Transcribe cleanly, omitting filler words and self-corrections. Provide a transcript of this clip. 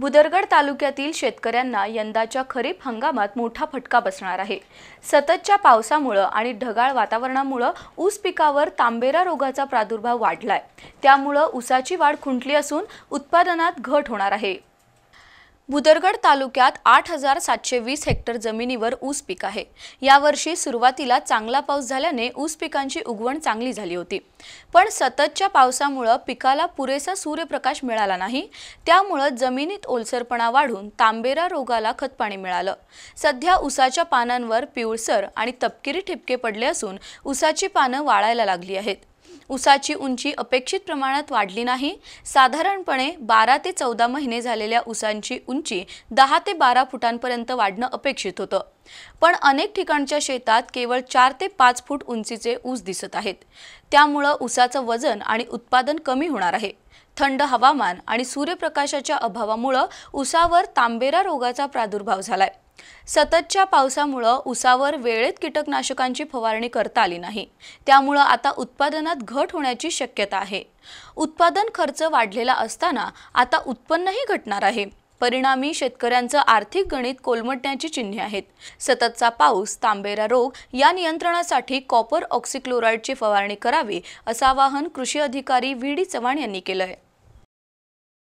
भुदरगड तालुक्यातील शेतकऱ्यांना यंदाच्या खरीप हंगामात मोठा फटका बसणार आहे। सततच्या पावसामुळे आणि ढगाळ वातावरणामुळे ऊस पिकावर तांबेरा रोगाचा प्रादुर्भाव वाढलाय। त्यामुळे ऊसाची वाढ खुंटली असून उत्पादनात घट होणार आहे। भुदरगड तालुक्यात 8720 हेक्टर जमिनीवर ऊस पीक आहे। यावर्षी सुरुवातीला चांगला पाऊस झाल्याने ऊस पिकांची उगवण चांगली झाली होती, पण सततच्या पावसामुळे पिकाला पुरेसा सूर्यप्रकाश मिळाला नाही। त्यामुळे जमिनीत ओलसरपणा वाढून तांबेरा रोगाला खतपाणी मिळालं। सध्या ऊसाच्या पानांवर पिवळसर आणि तपकिरी ठिपके पडले असून ऊसाची पानं वाळायला लागली आहेत। ऊसाची उंची अपेक्षित प्रमाणात वाढली नाही। साधारणपणे 12 ते 14 महिने झालेल्या ऊसांची उंची 10 ते 12 फुटांपर्यंत वाढणं अपेक्षित होतं, पण अनेक ठिकाणच्या शेतात केवळ 4 ते 5 फूट उंचीचे ऊस दिसत आहेत। त्यामुळे ऊसाचं वजन आणि उत्पादन कमी होणार आहे। थंड हवामान आणि सूर्यप्रकाशाच्या अभावामुळे ऊसावर तांबेरा रोगाचा प्रादुर्भाव झालाय। सततच्या पावसामुळे ऊसावर वेळेत कीटकनाशकांची फवारणी करता आली नाही। त्यामुळे आता उत्पादनात घट होण्याची शक्यता आहे। उत्पादन खर्च वाढलेला असताना आता उत्पन्नही घटणार आहे। परिणामी शेतकऱ्यांचं आर्थिक गणित कोलमडण्याची चिन्हे आहेत। सततचा पाऊस, तांबेरा रोग या नियंत्रणासाठी कॉपर ऑक्सीक्लोराइडची फवारणी करावी, असं आवाहन कृषी अधिकारी व्ही.डी. चव्हाण यांनी केलंय।